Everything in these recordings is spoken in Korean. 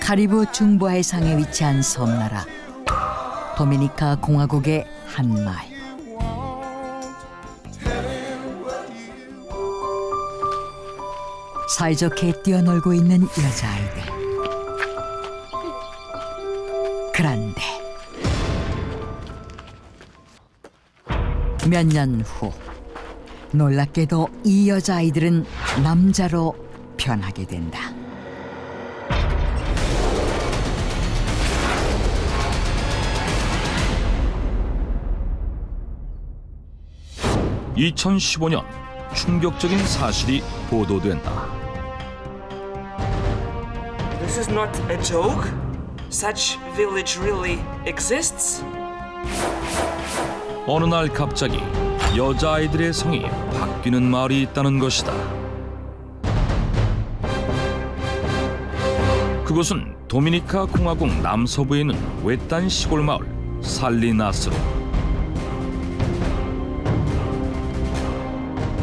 카리브 중부해상에 위치한 섬나라 도미니카 공화국의 한 마을. 사이좋게 뛰어놀고 있는 여자아이들. 그런데 몇 년 후 놀랍게도 이 여자아이들은 남자로 변하게 된다. (2015년) 충격적인 사실이 보도된다. This is not a joke? Such village really exists? 어느 날 갑자기 여자아이들의 성이 바뀌는 마을이 있다는 것이다. 그곳은 도미니카 공화국 남서부에 있는 외딴 시골 마을 살리나스로.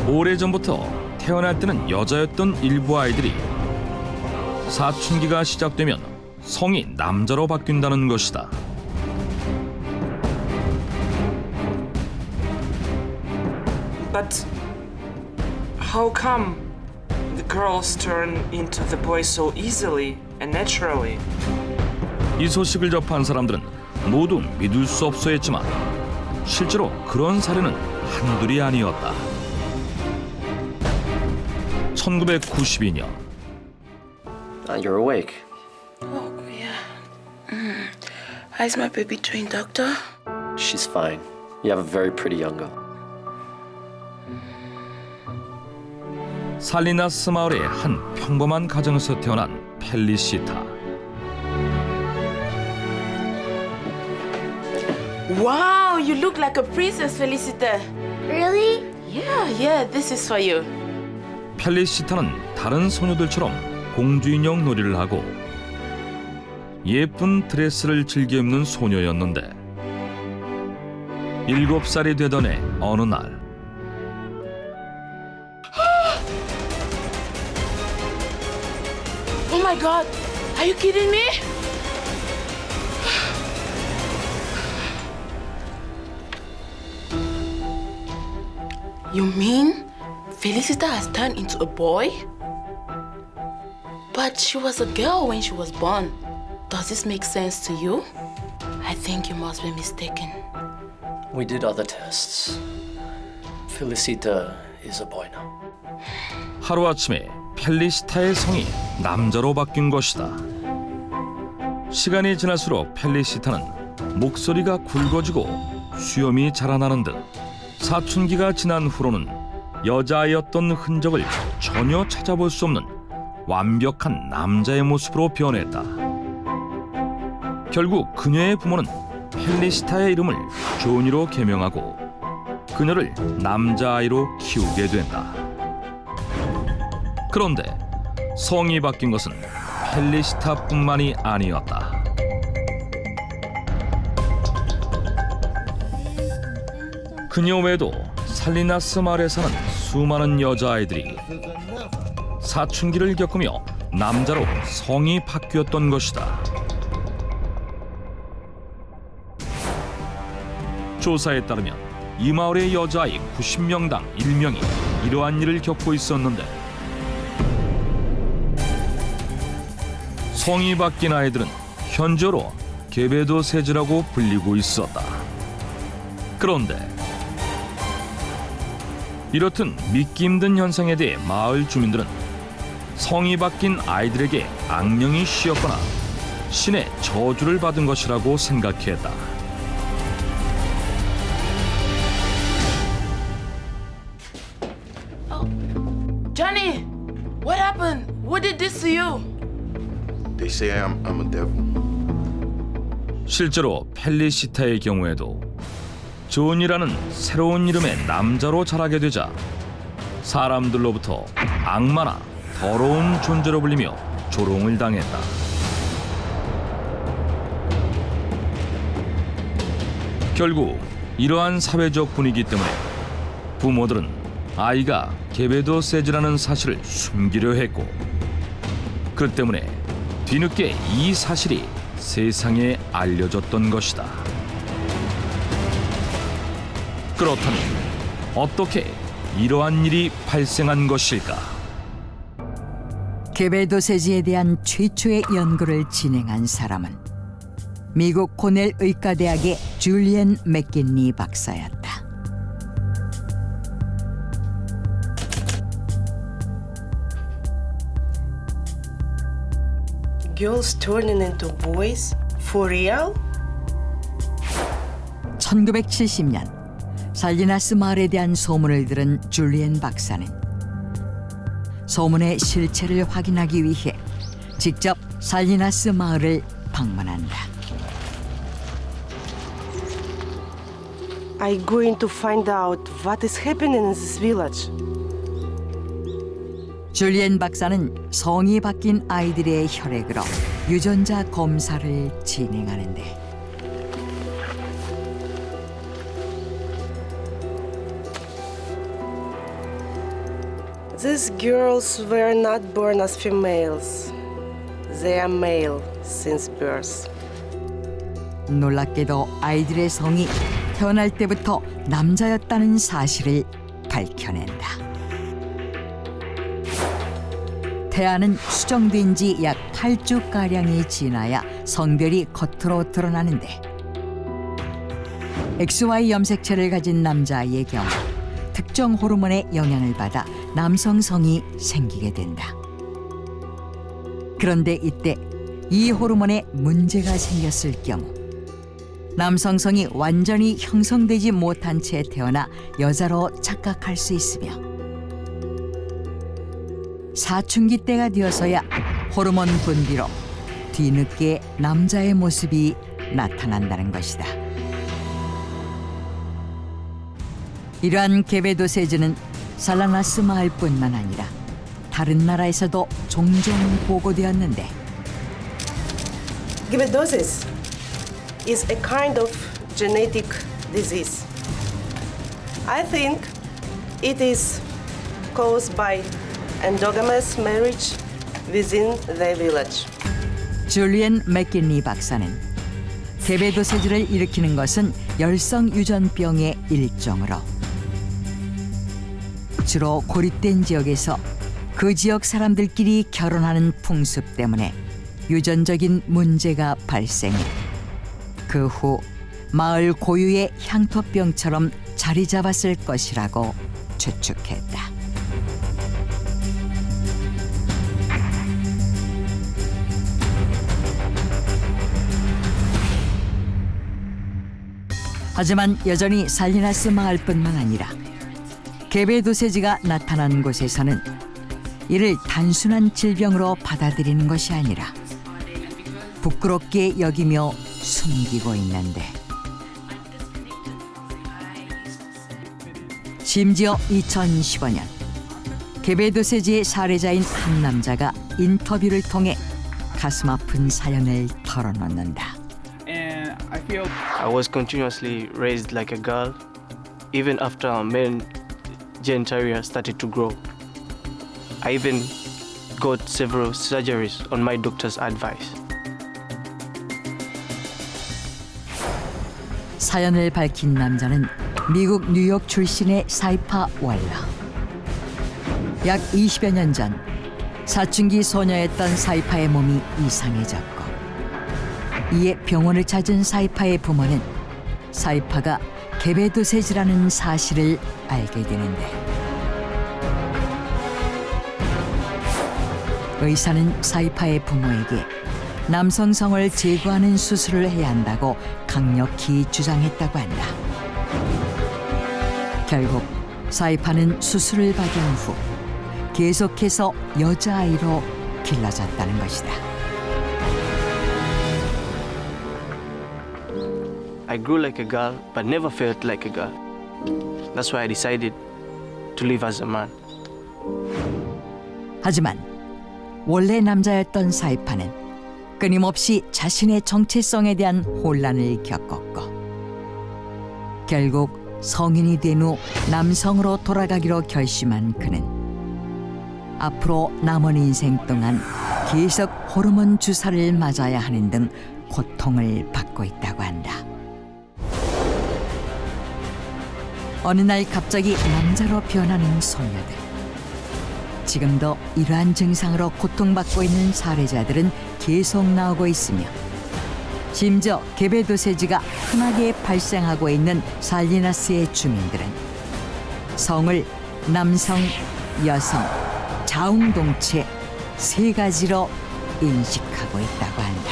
오래전부터 태어날 때는 여자였던 일부 아이들이 사춘기가 시작되면 성이 남자로 바뀐다는 것이다. But how come the girls turn into the boys so easily and naturally? 이 소식을 접한 사람들은 모두 믿을 수 없어 했지만 실제로 그런 사례는 한둘이 아니었다. 1992년 You're awake. Oh, yeah. How's my baby doing, doctor? She's fine. You have a very pretty young girl. 살리나스 마을의 한 평범한 가정에서 태어난 펠리시타. Wow, you look like a princess, Felicita. Really? Yeah, this is for you. 펠리시타는 다른 소녀들처럼 공주인형 놀이를 하고 예쁜 드레스를 즐겨 입는 소녀였는데 7살이 되던 해 어느 날 Oh my God, are you kidding me? You mean Felicita has turned into a boy? But she was a girl when she was born. Does this make sense to you? I think you must be mistaken. We did other tests. Felicita is a boy now. 하루아침에 펠리시타의 성이 남자로 바뀐 것이다. 시간이 지날수록 펠리시타는 목소리가 굵어지고 수염이 자라나는 듯 사춘기가 지난 후로는 여자아이였던 흔적을 전혀 찾아볼 수 없는 완벽한 남자의 모습으로 변했다. 결국 그녀의 부모는 펠리시타의 이름을 조니로 개명하고 그녀를 남자아이로 키우게 된다. 그런데 성이 바뀐 것은 펠리시타뿐만이 아니었다. 그녀 외에도 살리나스 마을에 사는 수많은 여자아이들이 사춘기를 겪으며 남자로 성이 바뀌었던 것이다. 조사에 따르면 이 마을의 여자아이 90명당 1명이 이러한 일을 겪고 있었는데 성이 바뀐 아이들은 현저로 게베도 세즈라고 불리고 있었다. 그런데 이렇듯 믿기 힘든 현상에 대해 마을 주민들은 성이 바뀐 아이들에게 악령이 씌었거나 신의 저주를 받은 것이라고 생각했다. Johnny, what happened? What did this to you? They say I'm a devil. 실제로 펠리시타의 경우에도 존이라는 새로운 이름의 남자로 자라게 되자 사람들로부터 악마나 더러운 존재로 불리며 조롱을 당했다. 결국 이러한 사회적 분위기 때문에 부모들은 아이가 게베도 세즈라는 사실을 숨기려 했고 그 때문에 뒤늦게 이 사실이 세상에 알려졌던 것이다. 그렇다면 어떻게 이러한 일이 발생한 것일까? 개베도세지에 대한 최초의 연구를 진행한 사람은 미국 코넬 의과대학의 줄리엔 맥긴리 박사였다. Girls turning into boys? For real? 1970년 살리나스 마을에 대한 소문을 들은 줄리엔 박사는 소문의 실체를 확인하기 위해 직접 살리나스 마을을 방문한다. I'm going to find out what is happening in this village. 줄리엔 박사는 성이 바뀐 아이들의 혈액으로 유전자 검사를 진행하는데 These girls were not born as females. They are male since birth. 놀랍게도 아이들의 성이 태어날 때부터 남자였다는 사실을 밝혀낸다. 태아는 수정된 지 약 8주가량이 지나야 성별이 겉으로 드러나는데 XY 염색체를 가진 남자아이의 경우 특정 호르몬의 영향을 받아 남성성이 생기게 된다. 그런데 이때 이 호르몬에 문제가 생겼을 경우 남성성이 완전히 형성되지 못한 채 태어나 여자로 착각할 수 있으며 사춘기 때가 되어서야 호르몬 분비로 뒤늦게 남자의 모습이 나타난다는 것이다. 이러한 개베도세즈는 살라나스 마을뿐만 아니라 다른 나라에서도 종종 보고되었는데 Gibedosis is a kind of genetic disease. I think it is caused by endogamous marriage within the village. 줄리엔 맥긴리 박사는 개베도세즈를 일으키는 것은 열성유전병의 일종으로 주로 고립된 지역에서 그 지역 사람들끼리 결혼하는 풍습 때문에 유전적인 문제가 발생해 그 후 마을 고유의 향토병처럼 자리 잡았을 것이라고 추측했다. 하지만 여전히 살리나스 마을뿐만 아니라 개베도세즈가 나타난 곳에서는 이를 단순한 질병으로 받아들이는 것이 아니라 부끄럽게 여기며 숨기고 있는데 심지어 2015년 개베도세즈의 사례자인 한 남자가 인터뷰를 통해 가슴 아픈 사연을 털어놓는다. I was continuously raised like a girl, even after male genitalia started to grow. I even got several surgeries on my doctor's advice. 사연을 밝힌 남자는 미국 뉴욕 출신의 사이파 왈라. 약 20여 년 전 사춘기 소녀였던 사이파의 몸이 이상해졌고 이에 병원을 찾은 사이파의 부모는 사이파가 개베도세즈라는 사실을 알게 되는데 의사는 사이파의 부모에게 남성성을 제거하는 수술을 해야 한다고 강력히 주장했다고 한다. 결국 사이파는 수술을 받은 후 계속해서 여자아이로 길러졌다는 것이다. I grew like a girl, but never felt like a girl. That's why I decided to live as a man. 하지만 원래 남자였던 사이파는 끊임없이 자신의 정체성에 대한 혼란을 겪었고 결국 성인이 된 후 남성으로 돌아가기로 결심한 그는 앞으로 남은 인생 동안 계속 호르몬 주사를 맞아야 하는 등 고통을 받고 있다고 한다. 어느 날 갑자기 남자로 변하는 소녀들. 지금도 이러한 증상으로 고통받고 있는 사례자들은 계속 나오고 있으며 심지어 개베도세지가 흔하게 발생하고 있는 살리나스의 주민들은 성을 남성, 여성, 자웅동체 세 가지로 인식하고 있다고 한다.